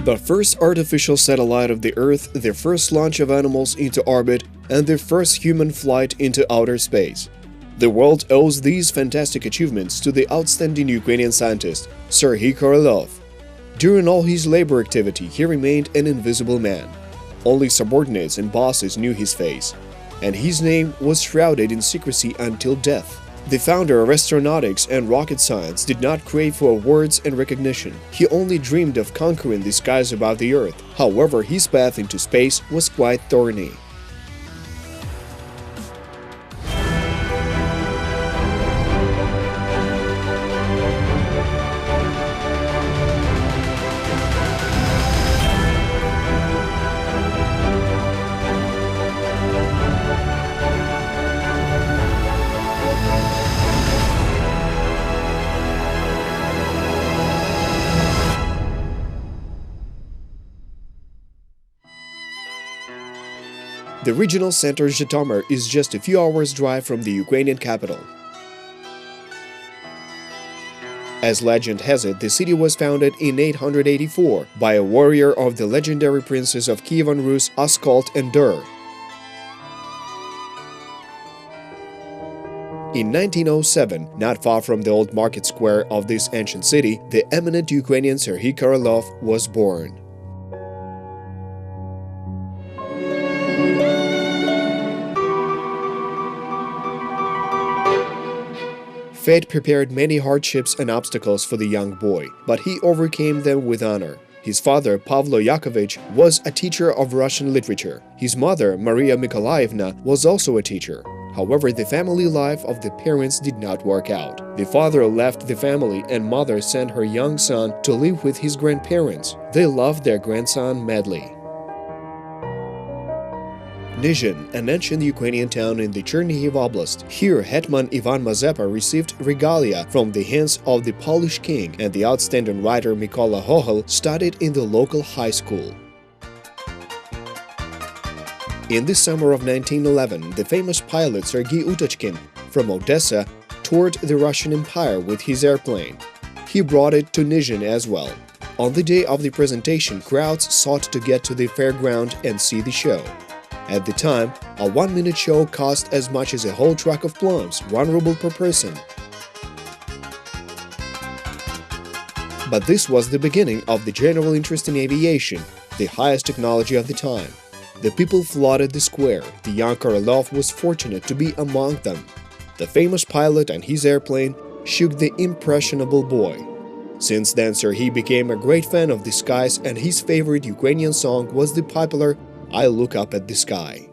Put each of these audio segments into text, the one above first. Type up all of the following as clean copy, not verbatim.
The first artificial satellite of the Earth, the first launch of animals into orbit, and the first human flight into outer space. The world owes these fantastic achievements to the outstanding Ukrainian scientist, Serhiy Korolyov. During all his labor activity, he remained an invisible man. Only subordinates and bosses knew his face, and his name was shrouded in secrecy until death. The founder of astronautics and rocket science did not crave for awards and recognition. He only dreamed of conquering the skies above the Earth. However, his path into space was quite thorny. The regional center Zhytomyr is just a few hours' drive from the Ukrainian capital. As legend has it, the city was founded in 884 by a warrior of the legendary princes of Kievan Rus, Askalt and Dur. In 1907, not far from the old market square of this ancient city, the eminent Ukrainian Serhiy Korolyov was born. Fate prepared many hardships and obstacles for the young boy, but he overcame them with honor. His father, Pavlo Yakovich, was a teacher of Russian literature. His mother, Maria Nikolaevna, was also a teacher. However, the family life of the parents did not work out. The father left the family and mother sent her young son to live with his grandparents. They loved their grandson madly. Nizhin, an ancient Ukrainian town in the Chernihiv Oblast. Here, Hetman Ivan Mazepa received regalia from the hands of the Polish king, and the outstanding writer Mykola Hohol studied in the local high school. In the summer of 1911, the famous pilot Serhiy Utochkin from Odessa toured the Russian Empire with his airplane. He brought it to Nizhin as well. On the day of the presentation, crowds sought to get to the fairground and see the show. At the time, a 1-minute show cost as much as a whole truck of plums, 1 ruble per person. But this was the beginning of the general interest in aviation, the highest technology of the time. The people flooded the square. The young Korolyov was fortunate to be among them. The famous pilot and his airplane shook the impressionable boy. Since then, Serhiy became a great fan of the skies, and his favorite Ukrainian song was the popular I Look Up at the Sky.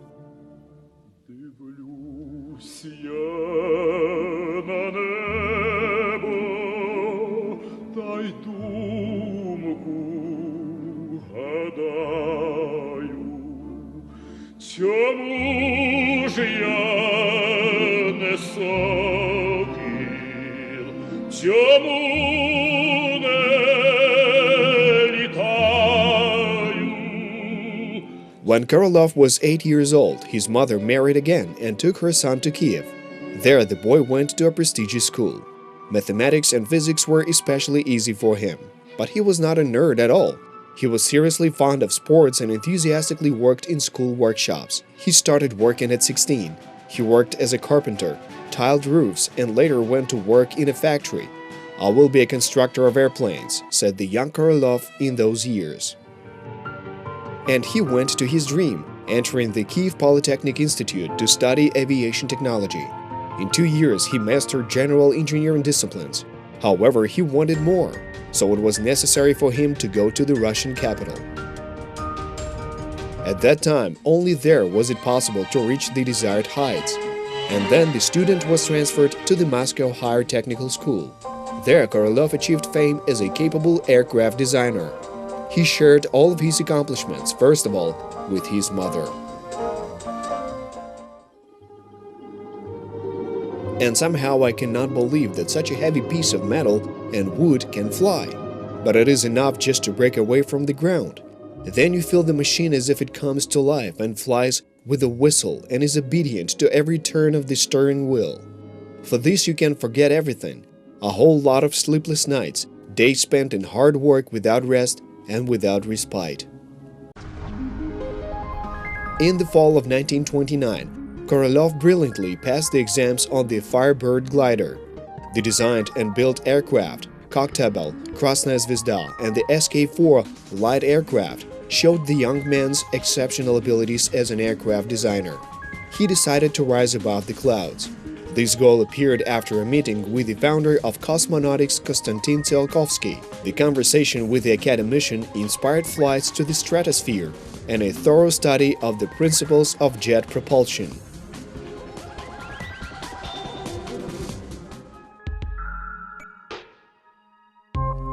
When Korolyov was 8 years old, his mother married again and took her son to Kiev. There, the boy went to a prestigious school. Mathematics and physics were especially easy for him. But he was not a nerd at all. He was seriously fond of sports and enthusiastically worked in school workshops. He started working at 16. He worked as a carpenter, tiled roofs, and later went to work in a factory. "I will be a constructor of airplanes," said the young Korolyov in those years. And he went to his dream, entering the Kiev Polytechnic Institute to study aviation technology. In 2 years, he mastered general engineering disciplines. However, he wanted more, so it was necessary for him to go to the Russian capital. At that time, only there was it possible to reach the desired heights. And then the student was transferred to the Moscow Higher Technical School. There, Korolyov achieved fame as a capable aircraft designer. He shared all of his accomplishments, first of all, with his mother. And somehow I cannot believe that such a heavy piece of metal and wood can fly. But it is enough just to break away from the ground. Then you feel the machine as if it comes to life and flies with a whistle and is obedient to every turn of the steering wheel. For this you can forget everything. A whole lot of sleepless nights, days spent in hard work without rest, and without respite. In the fall of 1929, Korolyov brilliantly passed the exams on the Firebird glider. The designed and built aircraft, Koktebel, Krasnaya Zvezda, and the SK-4 light aircraft showed the young man's exceptional abilities as an aircraft designer. He decided to rise above the clouds. This goal appeared after a meeting with the founder of cosmonautics, Konstantin Tsiolkovsky. The conversation with the academician inspired flights to the stratosphere and a thorough study of the principles of jet propulsion.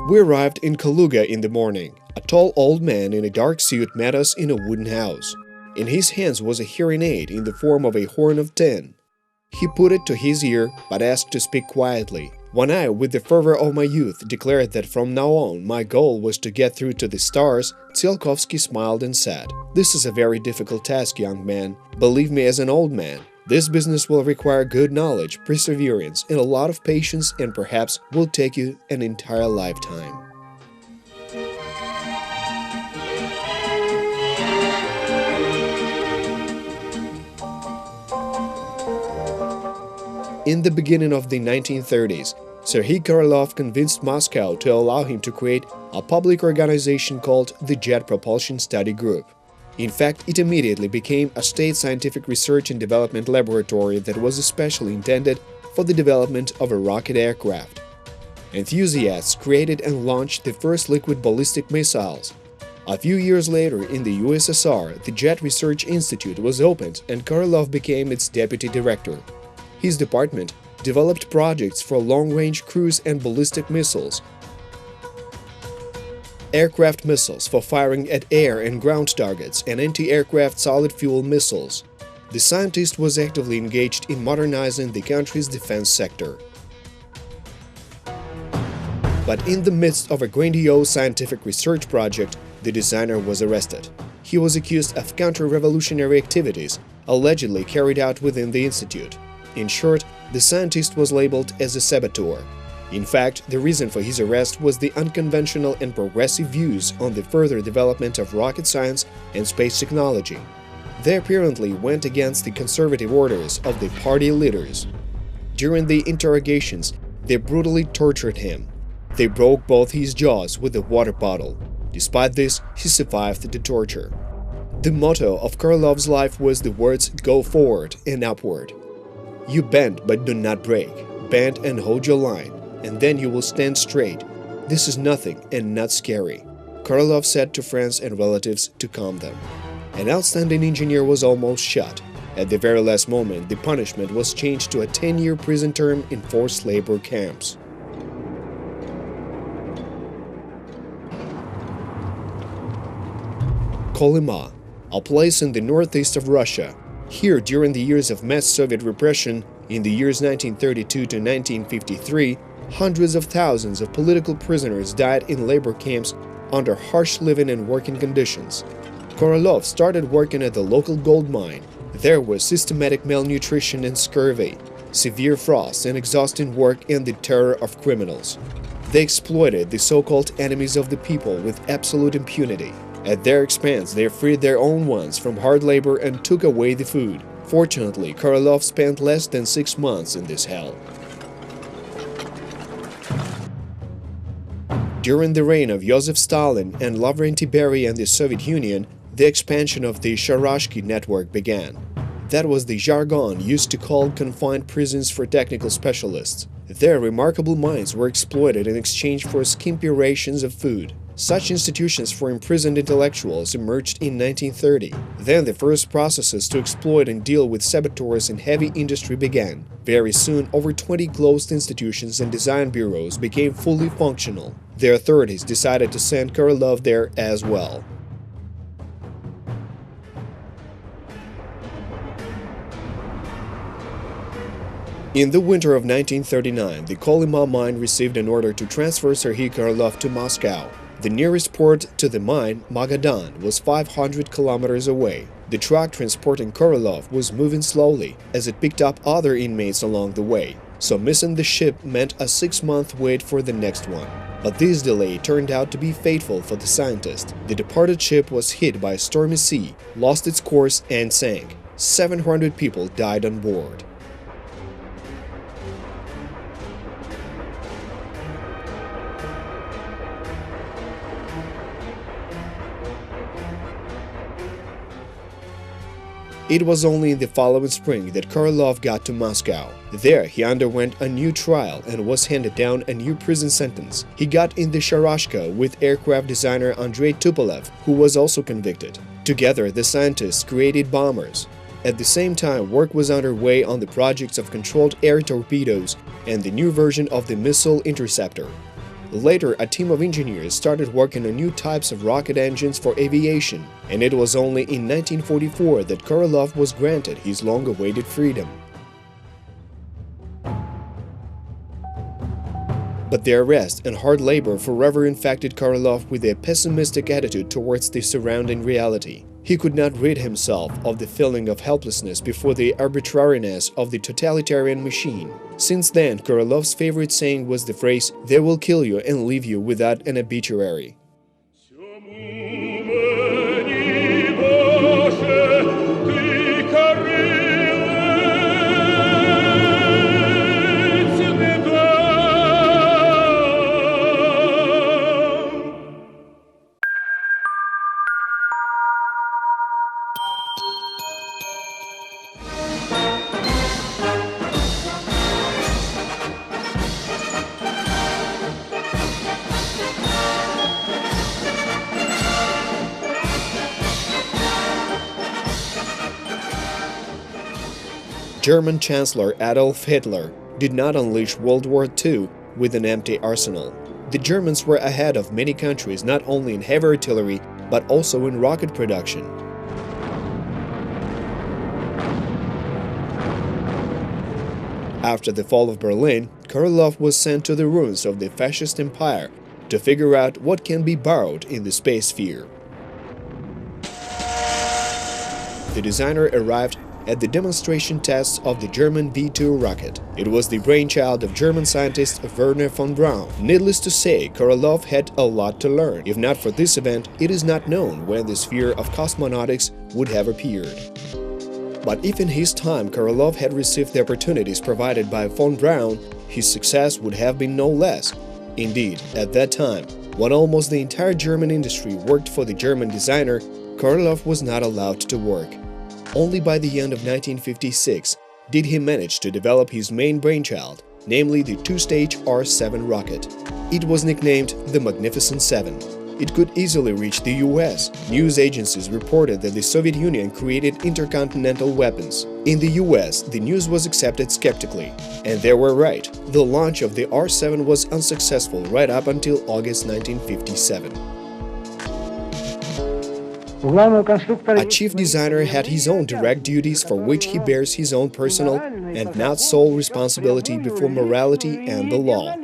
We arrived in Kaluga in the morning. A tall old man in a dark suit met us in a wooden house. In his hands was a hearing aid in the form of a horn of tin. He put it to his ear, but asked to speak quietly. When I, with the fervor of my youth, declared that from now on my goal was to get through to the stars, Tsiolkovsky smiled and said, "This is a very difficult task, young man. Believe me as an old man. This business will require good knowledge, perseverance, and a lot of patience, and perhaps will take you an entire lifetime." In the beginning of the 1930s, Serhiy Korolyov convinced Moscow to allow him to create a public organization called the Jet Propulsion Study Group. In fact, it immediately became a state scientific research and development laboratory that was especially intended for the development of a rocket aircraft. Enthusiasts created and launched the first liquid ballistic missiles. A few years later, in the USSR, the Jet Research Institute was opened and Korolyov became its deputy director. His department developed projects for long-range cruise and ballistic missiles, aircraft missiles for firing at air and ground targets, and anti-aircraft solid-fuel missiles. The scientist was actively engaged in modernizing the country's defense sector. But in the midst of a grandiose scientific research project, the designer was arrested. He was accused of counter-revolutionary activities allegedly carried out within the institute. In short, the scientist was labeled as a saboteur. In fact, the reason for his arrest was the unconventional and progressive views on the further development of rocket science and space technology. They apparently went against the conservative orders of the party leaders. During the interrogations, they brutally tortured him. They broke both his jaws with a water bottle. Despite this, he survived the torture. The motto of Korolyov's life was the words "Go forward and upward." You bend but do not break. Bend and hold your line, and then you will stand straight. This is nothing and not scary, Korolyov said to friends and relatives to calm them. An outstanding engineer was almost shot. At the very last moment, the punishment was changed to a 10-year prison term in forced labor camps. Kolyma, a place in the northeast of Russia. Here, during the years of mass Soviet repression, in the years 1932 to 1953, hundreds of thousands of political prisoners died in labor camps under harsh living and working conditions. Korolyov started working at the local gold mine. There was systematic malnutrition and scurvy, severe frost and exhausting work, and the terror of criminals. They exploited the so-called enemies of the people with absolute impunity. At their expense, they freed their own ones from hard labor and took away the food. Fortunately, Korolyov spent less than 6 months in this hell. During the reign of Joseph Stalin and Lavrentiy Beria and the Soviet Union, the expansion of the Sharashki network began. That was the jargon used to call confined prisons for technical specialists. Their remarkable minds were exploited in exchange for skimpy rations of food. Such institutions for imprisoned intellectuals emerged in 1930. Then the first processes to exploit and deal with saboteurs in heavy industry began. Very soon, over 20 closed institutions and design bureaus became fully functional. The authorities decided to send Korolyov there as well. In the winter of 1939, the Kolyma mine received an order to transfer Serhiy Korolyov to Moscow. The nearest port to the mine, Magadan, was 500 kilometers away. The truck transporting Korolyov was moving slowly, as it picked up other inmates along the way, so missing the ship meant a 6-month wait for the next one. But this delay turned out to be fateful for the scientist. The departed ship was hit by a stormy sea, lost its course and sank. 700 people died on board. It was only in the following spring that Korolyov got to Moscow. There, he underwent a new trial and was handed down a new prison sentence. He got in the Sharashka with aircraft designer Andrei Tupolev, who was also convicted. Together, the scientists created bombers. At the same time, work was underway on the projects of controlled air torpedoes and the new version of the missile interceptor. Later, a team of engineers started working on new types of rocket engines for aviation, and it was only in 1944 that Korolyov was granted his long-awaited freedom. But the arrest and hard labor forever infected Korolyov with a pessimistic attitude towards the surrounding reality. He could not rid himself of the feeling of helplessness before the arbitrariness of the totalitarian machine. Since then, Korolyov's favorite saying was the phrase, "They will kill you and leave you without an obituary." German Chancellor Adolf Hitler did not unleash World War II with an empty arsenal. The Germans were ahead of many countries not only in heavy artillery but also in rocket production. After the fall of Berlin, Korolyov was sent to the ruins of the fascist empire to figure out what can be borrowed in the space sphere. The designer arrived at the demonstration tests of the German V-2 rocket. It was the brainchild of German scientist Wernher von Braun. Needless to say, Korolyov had a lot to learn. If not for this event, it is not known when the sphere of cosmonautics would have appeared. But if in his time Korolyov had received the opportunities provided by von Braun, his success would have been no less. Indeed, at that time, when almost the entire German industry worked for the German designer, Korolyov was not allowed to work. Only by the end of 1956 did he manage to develop his main brainchild, namely the two-stage R-7 rocket. It was nicknamed the Magnificent Seven. It could easily reach the US. News agencies reported that the Soviet Union created intercontinental weapons. In the US, the news was accepted skeptically. And they were right. The launch of the R-7 was unsuccessful right up until August 1957. A chief designer had his own direct duties for which he bears his own personal and not sole responsibility before morality and the law.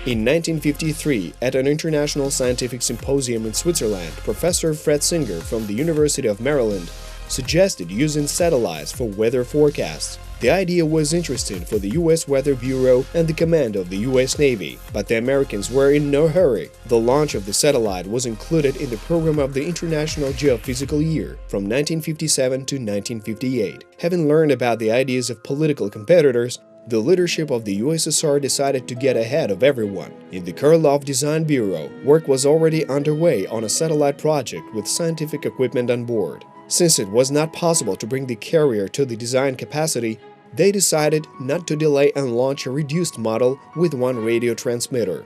In 1953, at an international scientific symposium in Switzerland, Professor Fred Singer from the University of Maryland suggested using satellites for weather forecasts. The idea was interesting for the US Weather Bureau and the command of the US Navy, but the Americans were in no hurry. The launch of the satellite was included in the program of the International Geophysical Year from 1957 to 1958. Having learned about the ideas of political competitors, the leadership of the USSR decided to get ahead of everyone. In the Korolyov Design Bureau, work was already underway on a satellite project with scientific equipment on board. Since it was not possible to bring the carrier to the design capacity, they decided not to delay and launch a reduced model with one radio transmitter.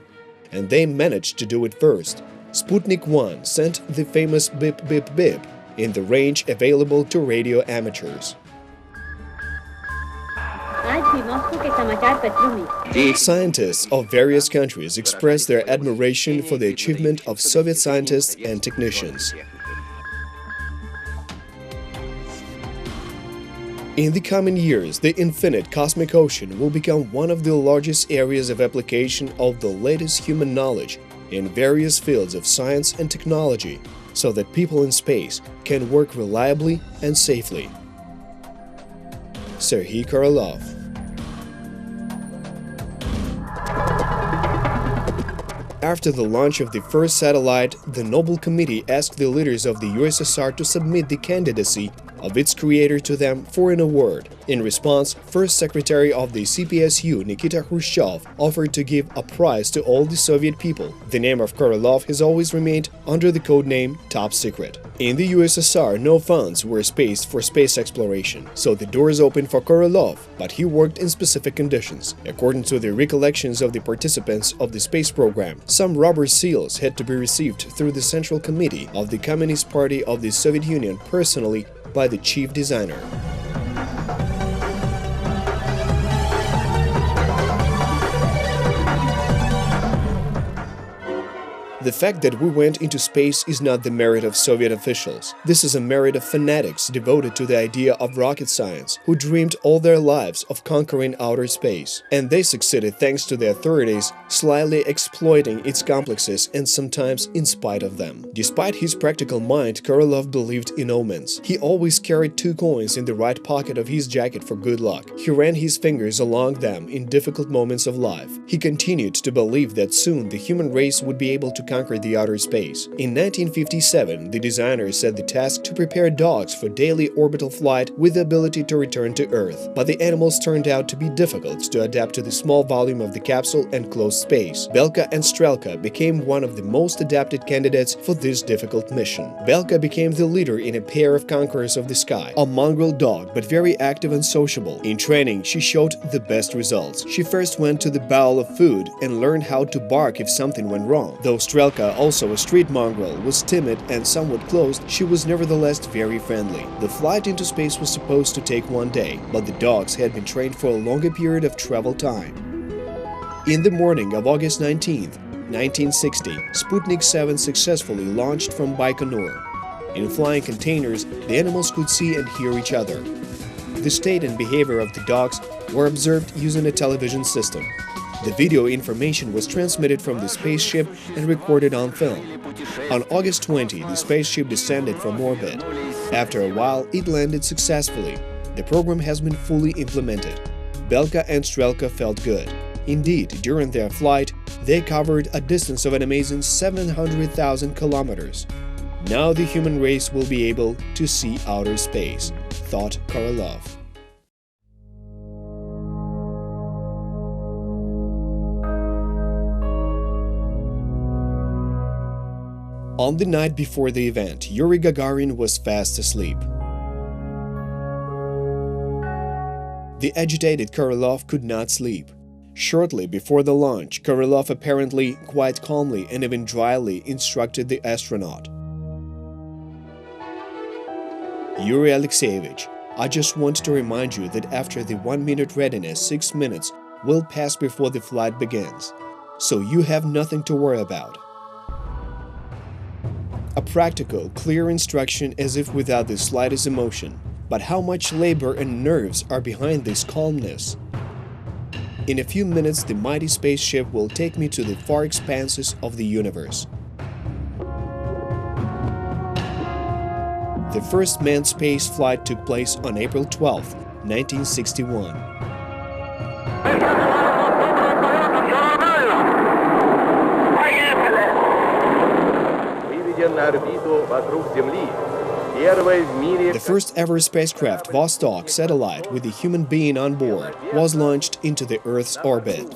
And they managed to do it first. Sputnik 1 sent the famous beep beep beep in the range available to radio amateurs. Scientists of various countries expressed their admiration for the achievement of Soviet scientists and technicians. In the coming years, the infinite cosmic ocean will become one of the largest areas of application of the latest human knowledge in various fields of science and technology, so that people in space can work reliably and safely. Serhiy Korolyov. After the launch of the first satellite, the Nobel Committee asked the leaders of the USSR to submit the candidacy of its creator to them for an award. In response, First Secretary of the CPSU Nikita Khrushchev offered to give a prize to all the Soviet people. The name of Korolyov has always remained under the codename Top Secret. In the USSR, no funds were spaced for space exploration, so the doors opened for Korolyov, but he worked in specific conditions. According to the recollections of the participants of the space program, some rubber seals had to be received through the Central Committee of the Communist Party of the Soviet Union personally by the chief designer. The fact that we went into space is not the merit of Soviet officials. This is a merit of fanatics devoted to the idea of rocket science, who dreamed all their lives of conquering outer space. And they succeeded thanks to the authorities slyly exploiting its complexes and sometimes in spite of them. Despite his practical mind, Korolyov believed in omens. He always carried 2 coins in the right pocket of his jacket for good luck. He ran his fingers along them in difficult moments of life. He continued to believe that soon the human race would be able to conquer the outer space. In 1957, the designer set the task to prepare dogs for daily orbital flight with the ability to return to Earth. But the animals turned out to be difficult to adapt to the small volume of the capsule and closed space. Belka and Strelka became one of the most adapted candidates for this difficult mission. Belka became the leader in a pair of conquerors of the sky, a mongrel dog but very active and sociable. In training, she showed the best results. She first went to the bowl of food and learned how to bark if something went wrong. Though Strelka, also a street mongrel, was timid and somewhat closed, she was nevertheless very friendly. The flight into space was supposed to take 1 day, but the dogs had been trained for a longer period of travel time. In the morning of August 19, 1960, Sputnik 7 successfully launched from Baikonur. In flying containers, the animals could see and hear each other. The state and behavior of the dogs were observed using a television system. The video information was transmitted from the spaceship and recorded on film. On August 20, the spaceship descended from orbit. After a while, it landed successfully. The program has been fully implemented. Belka and Strelka felt good. Indeed, during their flight, they covered a distance of an amazing 700,000 kilometers. Now the human race will be able to see outer space, thought Korolyov. On the night before the event, Yuri Gagarin was fast asleep. The agitated Korolyov could not sleep. Shortly before the launch, Korolyov apparently quite calmly and even dryly instructed the astronaut. Yuri Alexeyevich, I just want to remind you that after the 1-minute readiness, 6 minutes will pass before the flight begins, so you have nothing to worry about. A practical, clear instruction as if without the slightest emotion. But how much labor and nerves are behind this calmness? In a few minutes, the mighty spaceship will take me to the far expanses of the universe. The first manned space flight took place on April 12, 1961. The first ever spacecraft, Vostok satellite with a human being on board, was launched into the Earth's orbit.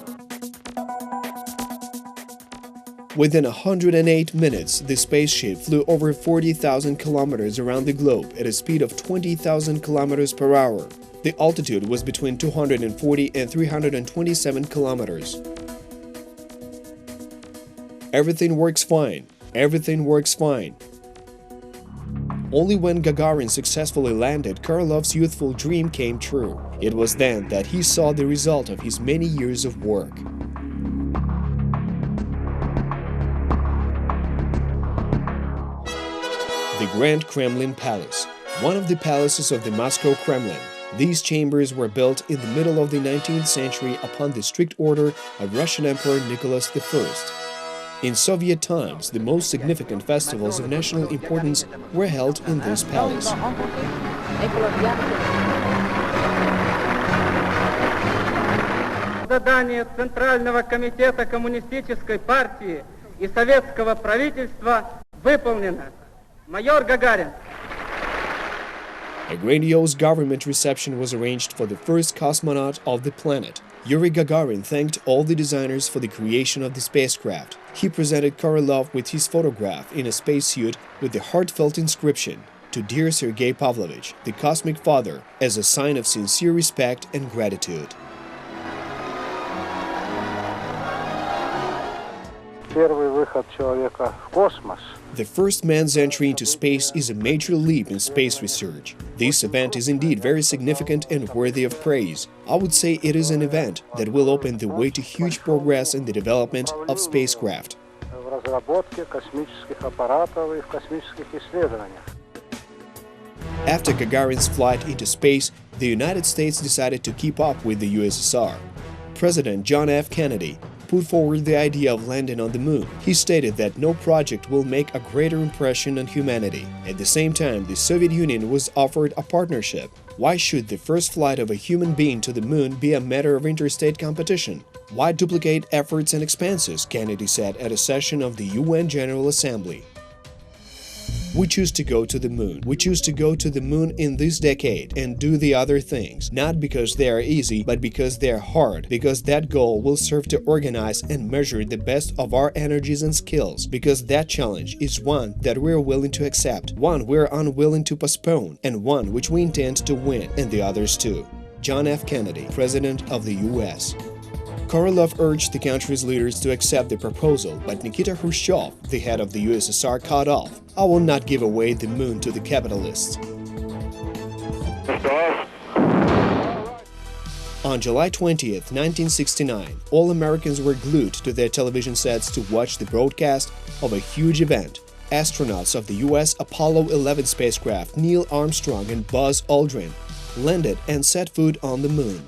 Within 108 minutes, the spaceship flew over 40,000 kilometers around the globe at a speed of 20,000 kilometers per hour. The altitude was between 240 and 327 kilometers. Everything works fine. Everything works fine. Only when Gagarin successfully landed, Korolyov's youthful dream came true. It was then that he saw the result of his many years of work. The Grand Kremlin Palace, one of the palaces of the Moscow Kremlin. These chambers were built in the middle of the 19th century upon the strict order of Russian Emperor Nicholas I. In Soviet times, the most significant festivals of national importance were held in this palace. Задание Центрального комитета Коммунистической партии и советского правительства выполнено. Майор Гагарин. A grandiose government reception was arranged for the first cosmonaut of the planet. Yuri Gagarin thanked all the designers for the creation of the spacecraft. He presented Korolyov with his photograph in a spacesuit with the heartfelt inscription, "To dear Sergei Pavlovich, the cosmic father," as a sign of sincere respect and gratitude. Первый выход человека в космос. The first man's entry into space is a major leap in space research. This event is indeed very significant and worthy of praise. I would say it is an event that will open the way to huge progress in the development of spacecraft. В разработке космических аппаратов и в космических исследованиях. After Gagarin's flight into space, the United States decided to keep up with the USSR. President John F. Kennedy put forward the idea of landing on the moon. He stated that no project will make a greater impression on humanity. At the same time, the Soviet Union was offered a partnership. Why should the first flight of a human being to the moon be a matter of interstate competition? Why duplicate efforts and expenses, Kennedy said at a session of the UN General Assembly. We choose to go to the moon. We choose to go to the moon in this decade and do the other things, not because they are easy, but because they are hard, because that goal will serve to organize and measure the best of our energies and skills, because that challenge is one that we are willing to accept, one we are unwilling to postpone, and one which we intend to win, and the others too. John F. Kennedy, President of the U.S. Korolyov urged the country's leaders to accept the proposal, but Nikita Khrushchev, the head of the USSR, cut off. "I will not give away the moon to the capitalists." On July 20th, 1969, all Americans were glued to their television sets to watch the broadcast of a huge event. Astronauts of the U.S. Apollo 11 spacecraft Neil Armstrong and Buzz Aldrin landed and set foot on the moon.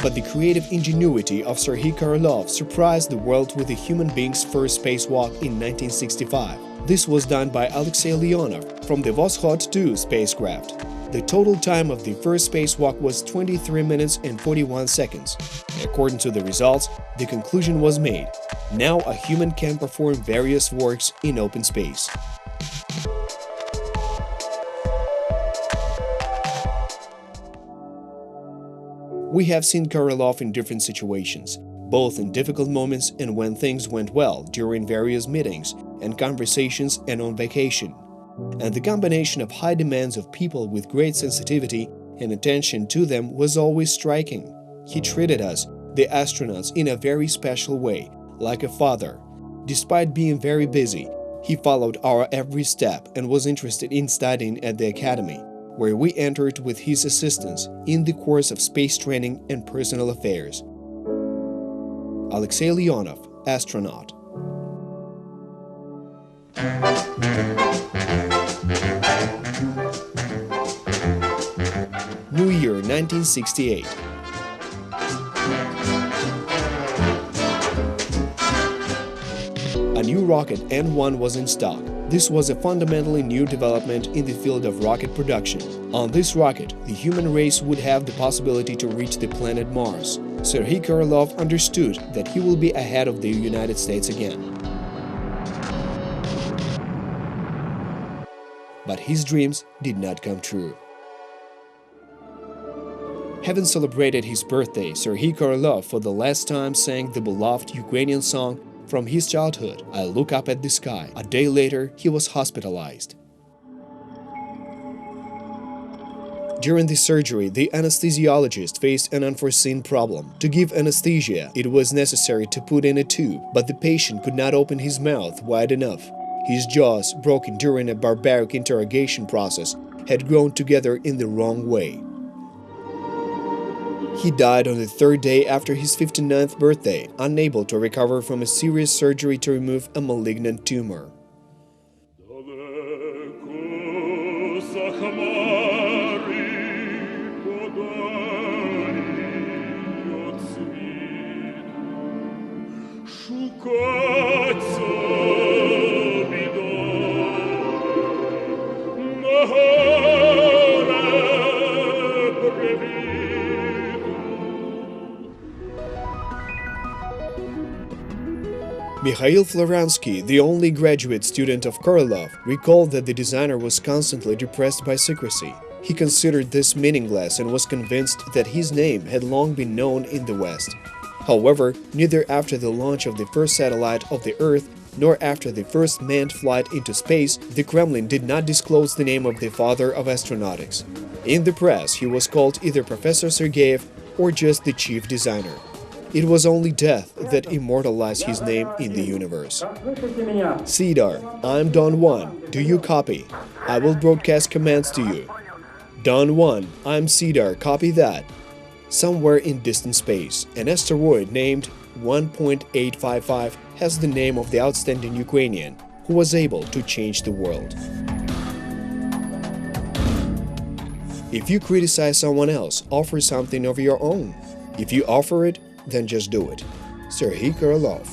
But the creative ingenuity of Serhiy Korolyov surprised the world with the human being's first spacewalk in 1965. This was done by Alexei Leonov from the Voskhod 2 spacecraft. The total time of the first spacewalk was 23 minutes and 41 seconds. According to the results, the conclusion was made: now a human can perform various works in open space. We have seen Korolyov in different situations, both in difficult moments and when things went well during various meetings and conversations and on vacation. And the combination of high demands of people with great sensitivity and attention to them was always striking. He treated us, the astronauts, in a very special way, like a father. Despite being very busy, he followed our every step and was interested in studying at the academy, where we entered with his assistance in the course of space training and personal affairs. Alexei Leonov, astronaut. New Year 1968. A new rocket N1 was in stock. This was a fundamentally new development in the field of rocket production. On this rocket, the human race would have the possibility to reach the planet Mars. Serhiy Korolyov understood that he will be ahead of the United States again. But his dreams did not come true. Having celebrated his birthday, Serhiy Korolyov for the last time sang the beloved Ukrainian song from his childhood, "I Look Up at the Sky." A day later, he was hospitalized. During the surgery, the anesthesiologist faced an unforeseen problem. To give anesthesia, it was necessary to put in a tube, but the patient could not open his mouth wide enough. His jaws, broken during a barbaric interrogation process, had grown together in the wrong way. He died on the third day after his 59th birthday, unable to recover from a serious surgery to remove a malignant tumor. Mikhail Floransky, the only graduate student of Korolyov, recalled that the designer was constantly depressed by secrecy. He considered this meaningless and was convinced that his name had long been known in the West. However, neither after the launch of the first satellite of the Earth nor after the first manned flight into space, the Kremlin did not disclose the name of the father of astronautics. In the press, he was called either Professor Sergeyev or just the chief designer. It was only death that immortalized his name in the universe. Cedar, I'm Don 1. Do you copy? I will broadcast commands to you. Don 1, I'm Cedar. Copy that. Somewhere in distant space, an asteroid named 1.855 has the name of the outstanding Ukrainian who was able to change the world. If you criticize someone else, offer something of your own. If you offer it, then just do it. Serhiy Korolyov.